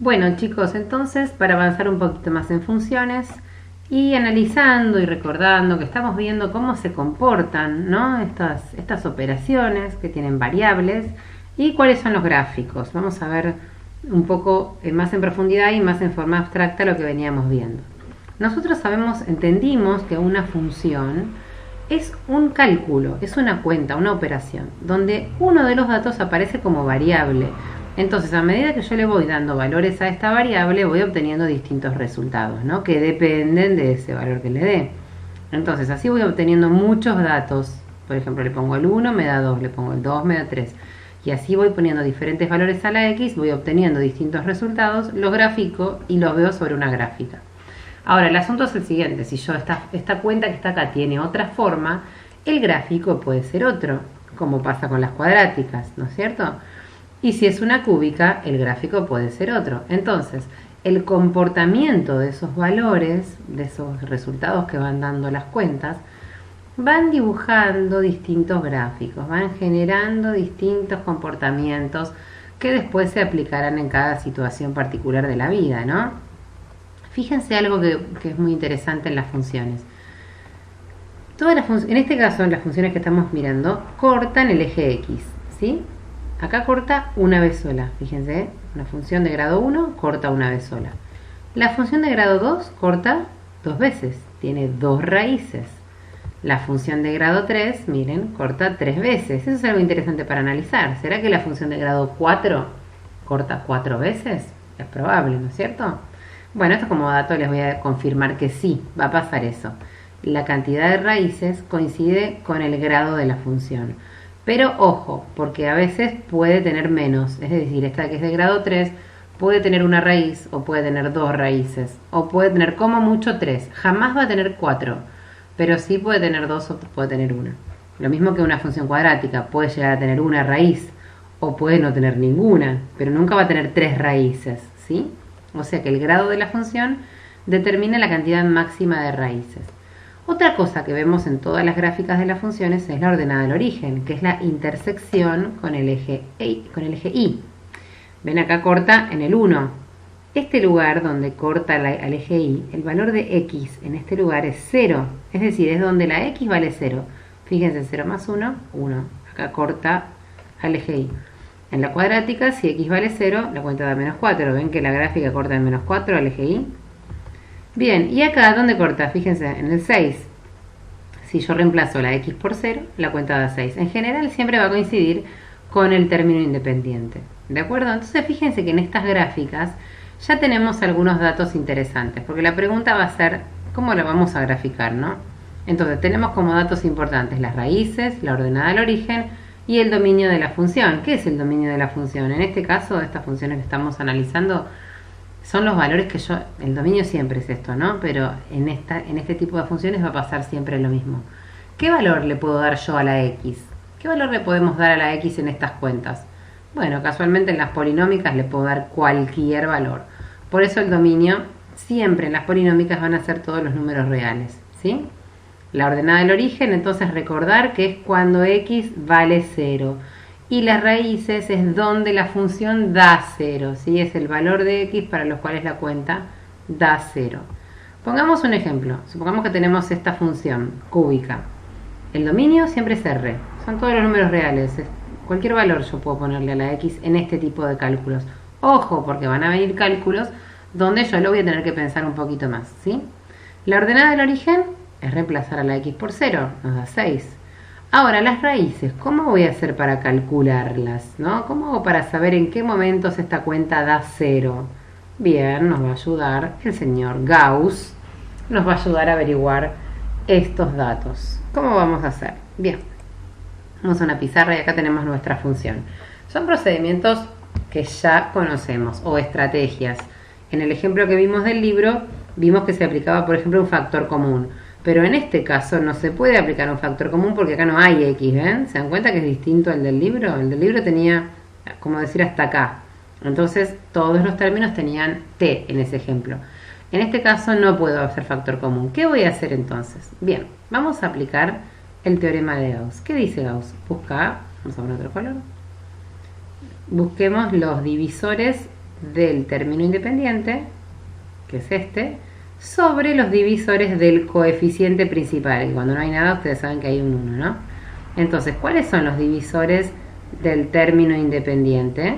Bueno chicos, entonces para avanzar un poquito más en funciones y analizando y recordando que estamos viendo cómo se comportan, ¿no? estas operaciones que tienen variables y cuáles son los gráficos. Vamos a ver un poco más en profundidad y más en forma abstracta lo que veníamos viendo. Nosotros entendimos que una función es un cálculo, es una cuenta, una operación, donde uno de los datos aparece como variable. Entonces, a medida que yo le voy dando valores a esta variable, voy obteniendo distintos resultados, ¿no? Que dependen de ese valor que le dé. Entonces, así voy obteniendo muchos datos. Por ejemplo, le pongo el 1, me da 2, le pongo el 2, me da 3. Y así voy poniendo diferentes valores a la x, voy obteniendo distintos resultados, los grafico y los veo sobre una gráfica. Ahora, el asunto es el siguiente: si yo esta cuenta que está acá tiene otra forma, el gráfico puede ser otro, como pasa con las cuadráticas, ¿no es cierto? Y si es una cúbica, el gráfico puede ser otro. Entonces, el comportamiento de esos valores, de esos resultados que van dando las cuentas, van dibujando distintos gráficos, van generando distintos comportamientos que después se aplicarán en cada situación particular de la vida, ¿no? Fíjense algo que es muy interesante en las funciones. En este caso, las funciones que estamos mirando cortan el eje X, ¿sí? Acá corta una vez sola, fíjense, una función de grado 1 corta una vez sola. La función de grado 2 corta dos veces, tiene dos raíces. La función de grado 3, miren, corta tres veces. Eso es algo interesante para analizar. ¿Será que la función de grado 4 corta 4 veces? Es probable, ¿no es cierto? Bueno, esto como dato les voy a confirmar que sí, va a pasar eso. La cantidad de raíces coincide con el grado de la función. Pero ojo, porque a veces puede tener menos. Es decir, esta que es de grado 3 puede tener una raíz o puede tener dos raíces. O puede tener como mucho 3. Jamás va a tener 4. Pero sí puede tener 2 o puede tener 1. Lo mismo que una función cuadrática. Puede llegar a tener una raíz o puede no tener ninguna. Pero nunca va a tener 3 raíces, ¿sí? O sea que el grado de la función determina la cantidad máxima de raíces. Otra cosa que vemos en todas las gráficas de las funciones es la ordenada del origen, que es la intersección con el eje Y. Ven, acá corta en el 1. Este lugar donde corta al eje Y, el valor de x en este lugar es 0. Es decir, es donde la x vale 0. Fíjense, 0 más 1, 1. Acá corta al eje Y. En la cuadrática, si x vale 0, la cuenta da menos 4. ¿Ven que la gráfica corta en menos 4 al eje Y? Bien, y acá, ¿dónde corta? Fíjense, en el 6. Si yo reemplazo la x por 0, la cuenta da 6. En general siempre va a coincidir con el término independiente. ¿De acuerdo? Entonces fíjense que en estas gráficas ya tenemos algunos datos interesantes, porque la pregunta va a ser, ¿cómo lo vamos a graficar, no? Entonces tenemos como datos importantes las raíces, la ordenada del origen y el dominio de la función. ¿Qué es el dominio de la función? En este caso, de estas funciones que estamos analizando, son los valores que el dominio siempre es esto, ¿no? Pero en este tipo de funciones va a pasar siempre lo mismo. ¿Qué valor le puedo dar yo a la x? ¿Qué valor le podemos dar a la x en estas cuentas? Bueno, casualmente en las polinómicas le puedo dar cualquier valor. Por eso el dominio siempre en las polinómicas van a ser todos los números reales, ¿sí? La ordenada del origen, entonces recordar que es cuando x vale 0. Y las raíces es donde la función da 0, ¿sí? Es el valor de x para los cuales la cuenta da 0. Pongamos un ejemplo. Supongamos que tenemos esta función cúbica. El dominio siempre es R. Son todos los números reales. Cualquier valor yo puedo ponerle a la x en este tipo de cálculos. Ojo, porque van a venir cálculos donde yo lo voy a tener que pensar un poquito más, ¿sí? La ordenada del origen es reemplazar a la x por 0. Nos da 6. Ahora, las raíces, ¿cómo voy a hacer para calcularlas, ¿no? ¿Cómo hago para saber en qué momentos esta cuenta da 0? Bien, nos va a ayudar el señor Gauss, nos va a ayudar a averiguar estos datos. ¿Cómo vamos a hacer? Bien, vamos a una pizarra y acá tenemos nuestra función. Son procedimientos que ya conocemos o estrategias. En el ejemplo que vimos del libro, vimos que se aplicaba, por ejemplo, un factor común. Pero en este caso no se puede aplicar un factor común porque acá no hay x, ¿ven? ¿Se dan cuenta que es distinto al del libro? El del libro tenía, como decir, hasta acá. Entonces todos los términos tenían t en ese ejemplo. En este caso no puedo hacer factor común. ¿Qué voy a hacer entonces? Bien, vamos a aplicar el teorema de Gauss. ¿Qué dice Gauss? Busca, vamos a poner otro color. Busquemos los divisores del término independiente, que es este, sobre los divisores del coeficiente principal. Y cuando no hay nada, ustedes saben que hay un 1, ¿no? Entonces, ¿cuáles son los divisores del término independiente?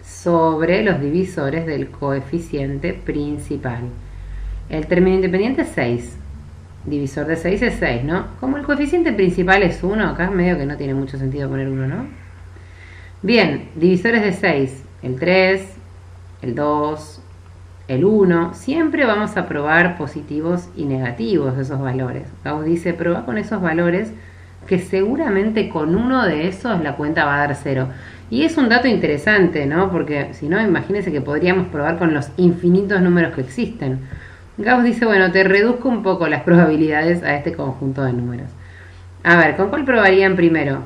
Sobre los divisores del coeficiente principal. El término independiente es 6. Divisor de 6 es 6, ¿no? Como el coeficiente principal es 1, acá medio que no tiene mucho sentido poner 1, ¿no? Bien, divisores de 6, el 3, el 2, el 1. Siempre vamos a probar positivos y negativos de esos valores. Gauss dice, prueba con esos valores que seguramente con uno de esos la cuenta va a dar 0. Y es un dato interesante, ¿no? Porque si no, imagínense que podríamos probar con los infinitos números que existen. Gauss dice, bueno, te reduzco un poco las probabilidades a este conjunto de números. A ver, ¿con cuál probarían primero?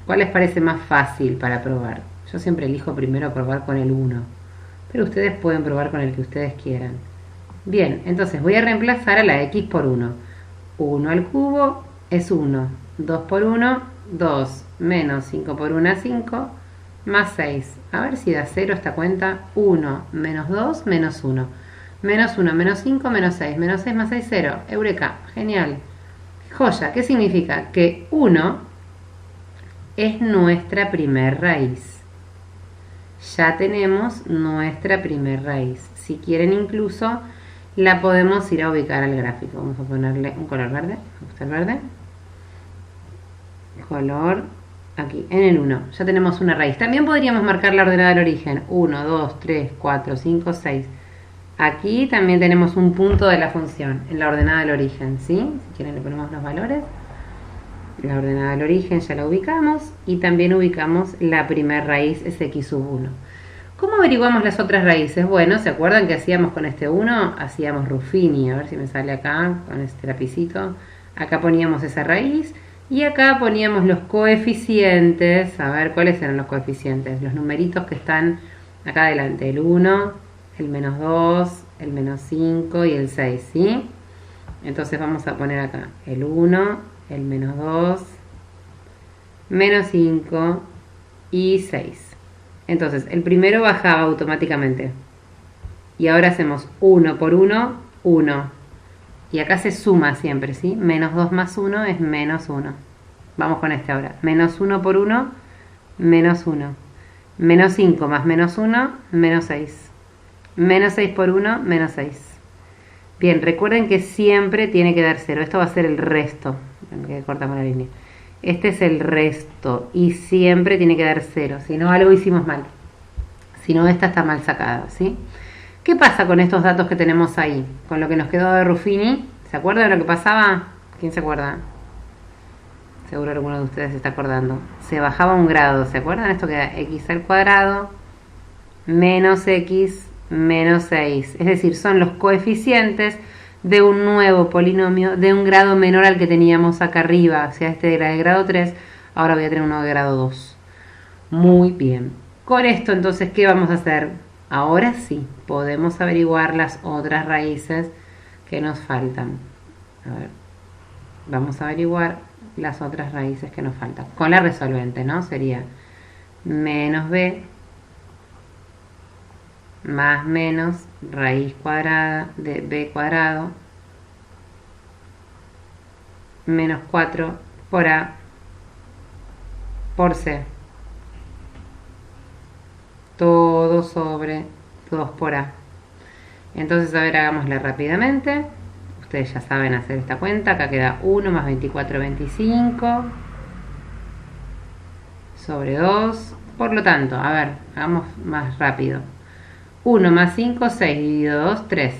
¿Cuál les parece más fácil para probar? Yo siempre elijo primero probar con el 1, pero ustedes pueden probar con el que ustedes quieran. Bien, entonces voy a reemplazar a la x por 1. 1 al cubo es 1. 2 por 1, 2. Menos 5 por 1, 5. Más 6. A ver si da 0 esta cuenta. 1 menos 2 menos 1. Menos 1 menos 5 menos 6. Menos 6 más 6, 0. Eureka. Genial. Joya. ¿Qué significa? Que 1 es nuestra primer raíz. Ya tenemos nuestra primer raíz. Si quieren incluso la podemos ir a ubicar al gráfico. Vamos a ponerle un color verde. Me gusta el verde. Color aquí, en el 1. Ya tenemos una raíz. También podríamos marcar la ordenada del origen. 1, 2, 3, 4, 5, 6. Aquí también tenemos un punto de la función en la ordenada del origen, ¿sí? Si quieren le ponemos los valores. La ordenada del origen ya la ubicamos y también ubicamos la primer raíz, es x sub 1. ¿Cómo averiguamos las otras raíces? Bueno, ¿se acuerdan que hacíamos con este 1? Hacíamos Ruffini, a ver si me sale acá con este lapicito. Acá poníamos esa raíz y acá poníamos los coeficientes. A ver, ¿cuáles eran los coeficientes? Los numeritos que están acá adelante, el 1, el menos 2, el menos 5 y el 6, ¿sí? Entonces vamos a poner acá el 1, el menos 2, menos 5 y 6. Entonces, el primero bajaba automáticamente. Y ahora hacemos 1 por 1, 1. Y acá se suma siempre, ¿sí? Menos 2 más 1 es menos 1. Vamos con este ahora. Menos 1 por 1, menos 1. Menos 5 más menos 1, menos 6. Menos 6 por 1, menos 6. Bien, recuerden que siempre tiene que dar 0. Esto va a ser el resto. Que cortamos la línea. Este es el resto. Y siempre tiene que dar 0. Si no, algo hicimos mal. Si no, esta está mal sacada, ¿sí? ¿Qué pasa con estos datos que tenemos ahí? Con lo que nos quedó de Ruffini. ¿Se acuerdan de lo que pasaba? ¿Quién se acuerda? Seguro alguno de ustedes se está acordando. Se bajaba un grado. ¿Se acuerdan? Esto queda x al cuadrado menos x menos 6. Es decir, son los coeficientes de un nuevo polinomio de un grado menor al que teníamos acá arriba. O sea, este era de grado 3, ahora voy a tener uno de grado 2. Muy bien. Con esto, entonces, ¿qué vamos a hacer? Ahora sí, podemos averiguar las otras raíces que nos faltan. A ver, vamos a averiguar las otras raíces que nos faltan. Con la resolvente, ¿no? Sería menos b más menos raíz cuadrada de b cuadrado menos 4 por a por c, todo sobre 2 por a. Entonces, a ver, hagámosla rápidamente. Ustedes ya saben hacer esta cuenta. Acá queda 1 más 24, 25 sobre 2. Por lo tanto, a ver, hagamos más rápido. 1 más 5, 6, dividido 2, 3.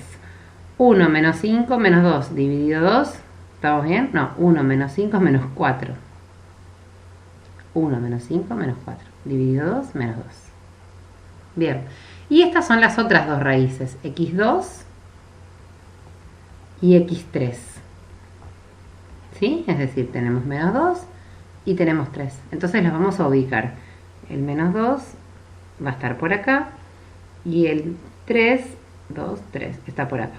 1 menos 5, menos 2, dividido 2. ¿Estamos bien? No, 1 menos 5 es menos 4. 1 menos 5, menos 4. Dividido 2, menos 2. Bien. Y estas son las otras dos raíces. x2 y x3. ¿Sí? Es decir, tenemos menos 2 y tenemos 3. Entonces los vamos a ubicar. El menos 2 va a estar por acá. Y el 3, 2, 3 está por acá.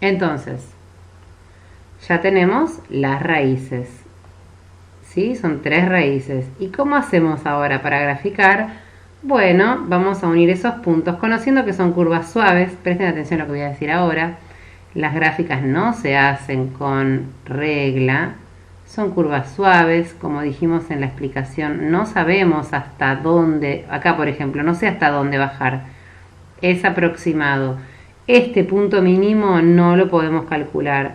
Entonces, ya tenemos las raíces. ¿Sí? Son 3 raíces. ¿Y cómo hacemos ahora para graficar? Bueno, vamos a unir esos puntos, conociendo que son curvas suaves. Presten atención a lo que voy a decir ahora. Las gráficas no se hacen con regla, son curvas suaves, como dijimos en la explicación. No sabemos hasta dónde, acá por ejemplo, no sé hasta dónde bajar. Es aproximado. Este punto mínimo no lo podemos calcular.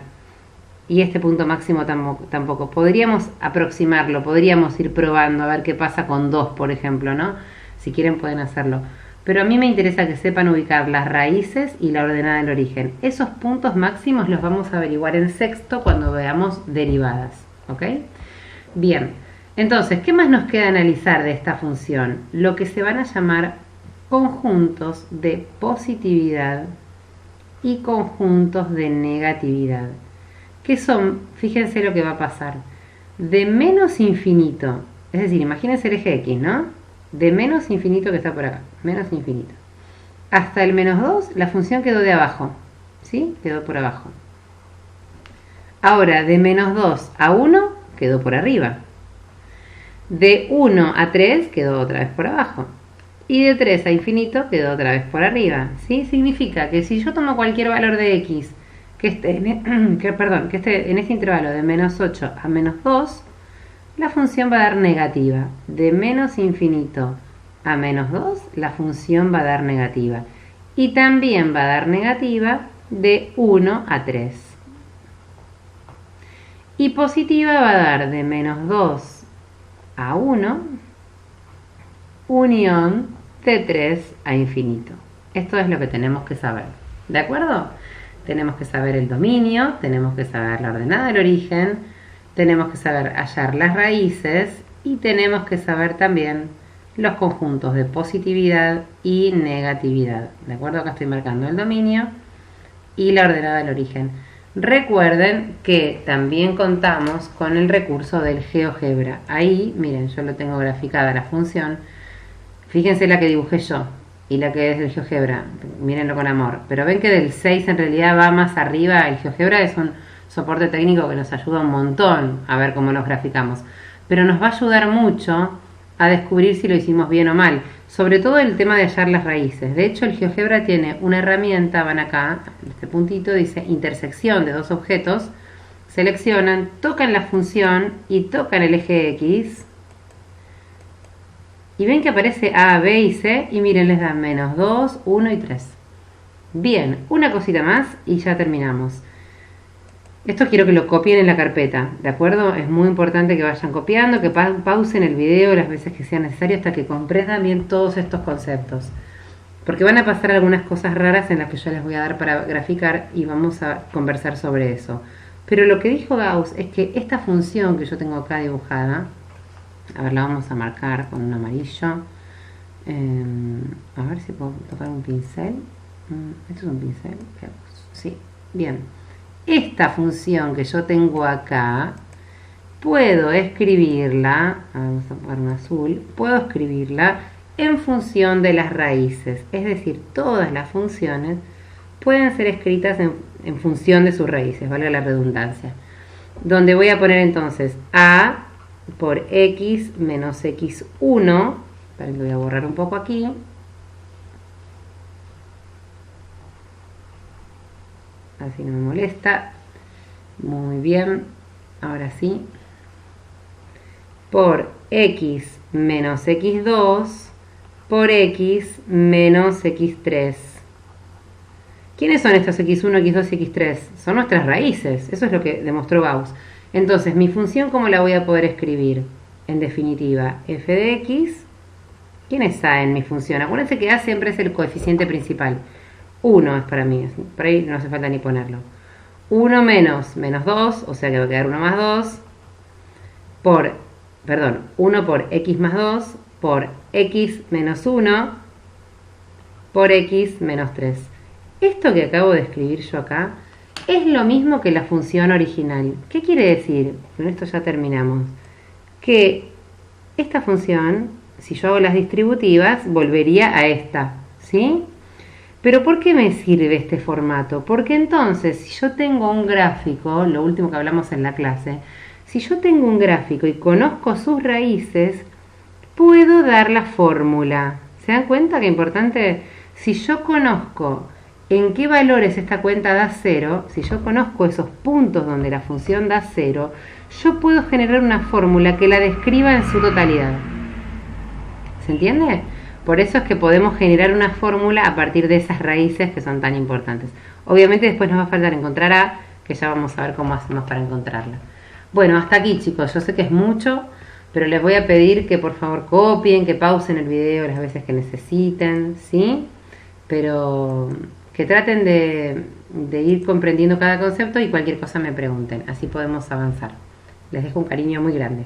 Y este punto máximo tampoco. Podríamos aproximarlo, podríamos ir probando a ver qué pasa con 2, por ejemplo, ¿no? Si quieren pueden hacerlo. Pero a mí me interesa que sepan ubicar las raíces y la ordenada del origen. Esos puntos máximos los vamos a averiguar en sexto cuando veamos derivadas. ¿Ok? Bien. Entonces, ¿qué más nos queda analizar de esta función? Lo que se van a llamar conjuntos de positividad y conjuntos de negatividad. Que son, fíjense lo que va a pasar, de menos infinito, es decir, imagínense el eje X, ¿no? De menos infinito que está por acá, menos infinito, hasta el menos 2, la función quedó de abajo, ¿sí? Quedó por abajo. Ahora, de menos 2 a 1, quedó por arriba. De 1 a 3, quedó otra vez por abajo. Y de 3 a infinito, quedó otra vez por arriba, ¿sí? Significa que si yo tomo cualquier valor de X, que esté en este intervalo de menos 8 a menos 2, la función va a dar negativa. De menos infinito a menos 2, la función va a dar negativa. Y también va a dar negativa de 1 a 3. Y positiva va a dar de menos 2 a 1, unión de 3 a infinito. Esto es lo que tenemos que saber. ¿De acuerdo? Tenemos que saber el dominio, tenemos que saber la ordenada del origen, tenemos que saber hallar las raíces y tenemos que saber también los conjuntos de positividad y negatividad. ¿De acuerdo? Acá estoy marcando el dominio y la ordenada del origen. Recuerden que también contamos con el recurso del GeoGebra. Ahí, miren, yo lo tengo graficada la función. Fíjense la que dibujé yo y la que es el GeoGebra, mírenlo con amor. Pero ven que del 6 en realidad va más arriba. El GeoGebra es un soporte técnico que nos ayuda un montón a ver cómo los graficamos. Pero nos va a ayudar mucho a descubrir si lo hicimos bien o mal. Sobre todo el tema de hallar las raíces. De hecho, el GeoGebra tiene una herramienta, van acá, en este puntito, dice intersección de dos objetos. Seleccionan, tocan la función y tocan el eje X. Y ven que aparece A, B y C y miren, les dan menos 2, 1 y 3. Bien, una cosita más y ya terminamos. Esto quiero que lo copien en la carpeta, ¿de acuerdo? Es muy importante que vayan copiando, que pausen el video las veces que sea necesario hasta que comprendan bien todos estos conceptos. Porque van a pasar algunas cosas raras en las que yo les voy a dar para graficar y vamos a conversar sobre eso. Pero lo que dijo Gauss es que esta función que yo tengo acá dibujada, a ver, la vamos a marcar con un amarillo. A ver si puedo tocar un pincel. ¿Esto es un pincel? Sí, bien. Esta función que yo tengo acá, puedo escribirla, vamos a poner un azul, puedo escribirla en función de las raíces. Es decir, todas las funciones pueden ser escritas en función de sus raíces, valga la redundancia. Donde voy a poner entonces a por x menos x1, lo voy a borrar un poco aquí, así no me molesta, muy bien, ahora sí, por x menos x2 por x menos x3. ¿Quiénes son estos x1, x2 y x3? Son nuestras raíces, eso es lo que demostró Gauss. Entonces, mi función, ¿cómo la voy a poder escribir? En definitiva, f de x. ¿Quién es a en mi función? Acuérdense que a siempre es el coeficiente principal. 1 es para mí, por ahí no hace falta ni ponerlo. 1 menos 2, o sea que va a quedar 1 más 2, por, 1 por x más 2, por x menos 1, por x menos 3. Esto que acabo de escribir yo acá es lo mismo que la función original. ¿Qué quiere decir? Con esto ya terminamos. Que esta función, si yo hago las distributivas, volvería a esta, ¿sí? Pero ¿por qué me sirve este formato? Porque entonces, si yo tengo un gráfico, lo último que hablamos en la clase, si yo tengo un gráfico y conozco sus raíces, puedo dar la fórmula, ¿Se dan cuenta qué importante? Si yo conozco en qué valores esta cuenta da 0, si yo conozco esos puntos donde la función da 0, yo puedo generar una fórmula que la describa en su totalidad. ¿Se entiende? Por eso es que podemos generar una fórmula a partir de esas raíces que son tan importantes. Obviamente después nos va a faltar encontrar A, que ya vamos a ver cómo hacemos para encontrarla. Bueno, hasta aquí, chicos. Yo sé que es mucho, pero les voy a pedir que por favor copien, que pausen el video las veces que necesiten, ¿sí? Pero que traten de ir comprendiendo cada concepto y cualquier cosa me pregunten. Así podemos avanzar. Les dejo un cariño muy grande.